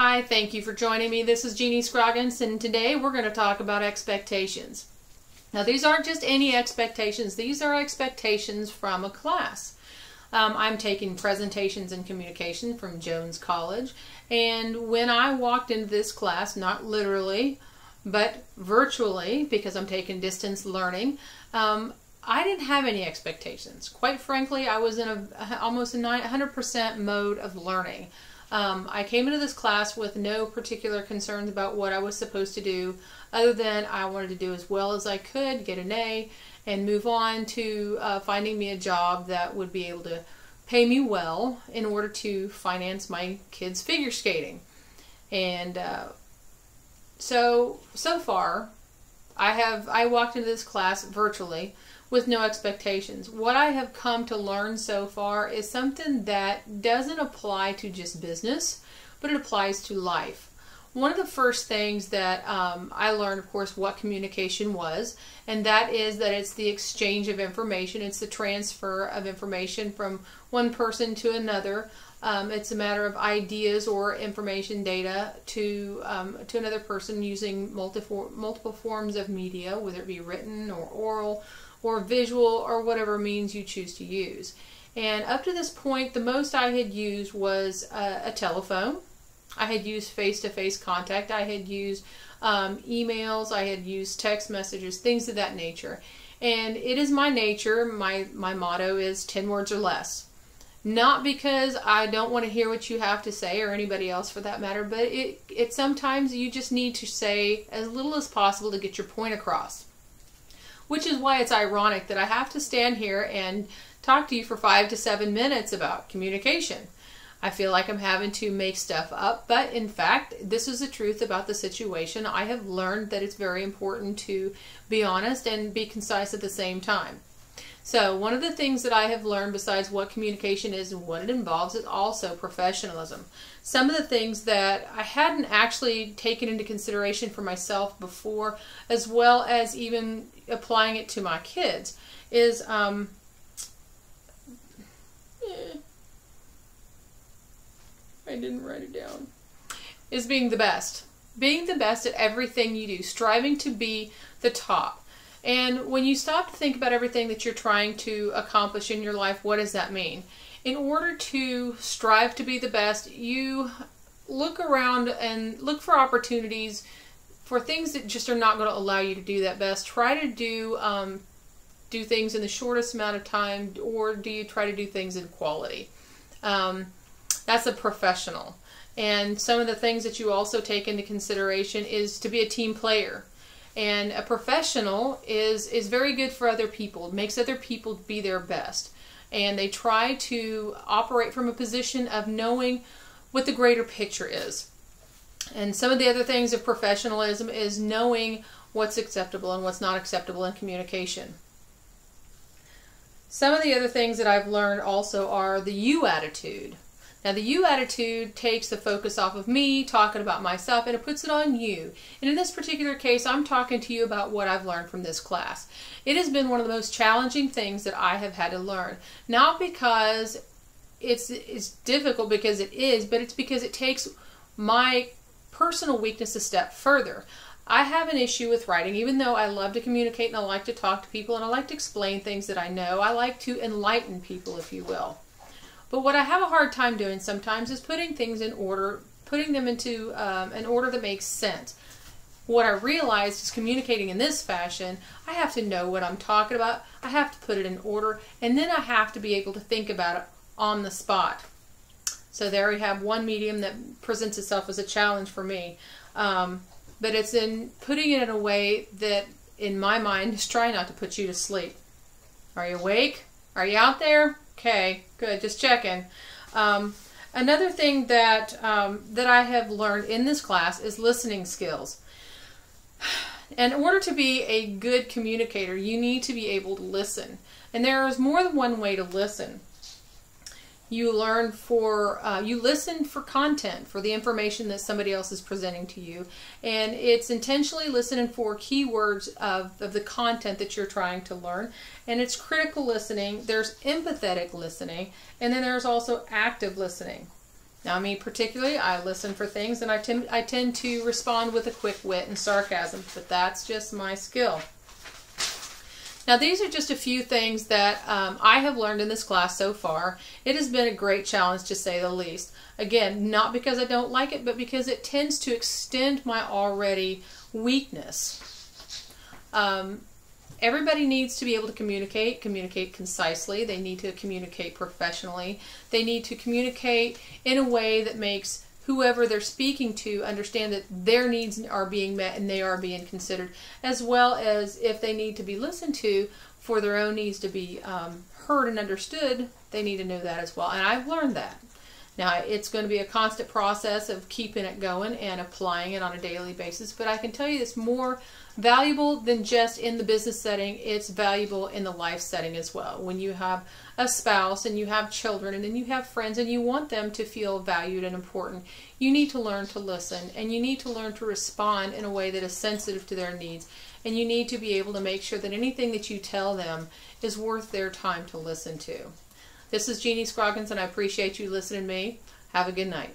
Hi, thank you for joining me. This is Jeannie Scroggins, and today we're going to talk about expectations. Now, these aren't just any expectations. These are expectations from a class. I'm taking presentations in communication from Jones College, and when I walked into this class, not literally, but virtually, because I'm taking distance learning, I didn't have any expectations. Quite frankly, I was in almost a 100% mode of learning. I came into this class with no particular concerns about what I was supposed to do, other than I wanted to do as well as I could, get an A, and move on to finding me a job that would be able to pay me well in order to finance my kids' figure skating. And so far, I walked into this class virtually with no expectations. What I have come to learn so far is something that doesn't apply to just business, but it applies to life. One of the first things that I learned, of course, what communication was, and that is that it's the exchange of information. It's the transfer of information from one person to another. It's a matter of ideas or information data to another person using multiple forms of media, whether it be written or oral or visual or whatever means you choose to use. And up to this point, the most I had used was a telephone. I had used face-to-face contact. I had used emails. I had used text messages, things of that nature. And it is my nature, my motto is 10 words or less. Not because I don't want to hear what you have to say, or anybody else for that matter, but it sometimes you just need to say as little as possible to get your point across. Which is why it's ironic that I have to stand here and talk to you for 5 to 7 minutes about communication. I feel like I'm having to make stuff up, but in fact, this is the truth about the situation. I have learned that it's very important to be honest and be concise at the same time. So one of the things that I have learned, besides what communication is and what it involves, is also professionalism. Some of the things that I hadn't actually taken into consideration for myself before, as well as even applying it to my kids, is I didn't write it down. Is being the best. Being the best at everything you do, striving to be the top. And when you stop to think about everything that you're trying to accomplish in your life, what does that mean? In order to strive to be the best, you look around and look for opportunities for things that just are not going to allow you to do that best. Try to do things in the shortest amount of time, or do you try to do things in quality? That's a professional. And some of the things that you also take into consideration is to be a team player. And a professional is very good for other people. It makes other people be their best. And they try to operate from a position of knowing what the greater picture is. And some of the other things of professionalism is knowing what's acceptable and what's not acceptable in communication. Some of the other things that I've learned also are the you attitude. Now, the you attitude takes the focus off of me talking about myself, and it puts it on you. And in this particular case, I'm talking to you about what I've learned from this class. It has been one of the most challenging things that I have had to learn. Not because it's difficult, because it is, but it's because it takes my personal weakness a step further. I have an issue with writing, even though I love to communicate and I like to talk to people and I like to explain things that I know. I like to enlighten people, if you will. But what I have a hard time doing sometimes is putting things in order, putting them into an order that makes sense. What I realized is communicating in this fashion, I have to know what I'm talking about, I have to put it in order, and then I have to be able to think about it on the spot. So there we have one medium that presents itself as a challenge for me. But it's in putting it in a way that, in my mind, is trying not to put you to sleep. Are you awake? Are you out there? Okay, good. Just checking. Another thing that I have learned in this class is listening skills. In order to be a good communicator, you need to be able to listen. And there is more than one way to listen. You listen for content, for the information that somebody else is presenting to you. And it's intentionally listening for keywords of the content that you're trying to learn. And it's critical listening. There's empathetic listening. And then there's also active listening. Now, me particularly, I listen for things, and I tend to respond with a quick wit and sarcasm, but that's just my skill. Now, these are just a few things that I have learned in this class so far. It has been a great challenge, to say the least. Again, not because I don't like it, but because it tends to extend my already weakness. Everybody needs to be able to communicate concisely. They need to communicate professionally. They need to communicate in a way that makes whoever they're speaking to understand that their needs are being met and they are being considered, as well as if they need to be listened to for their own needs to be heard and understood, they need to know that as well. And I've learned that. Now, it's going to be a constant process of keeping it going and applying it on a daily basis, but I can tell you it's more valuable than just in the business setting. It's valuable in the life setting as well. When you have a spouse and you have children and then you have friends and you want them to feel valued and important, you need to learn to listen, and you need to learn to respond in a way that is sensitive to their needs, and you need to be able to make sure that anything that you tell them is worth their time to listen to. This is Jeannie Scroggins, and I appreciate you listening to me. Have a good night.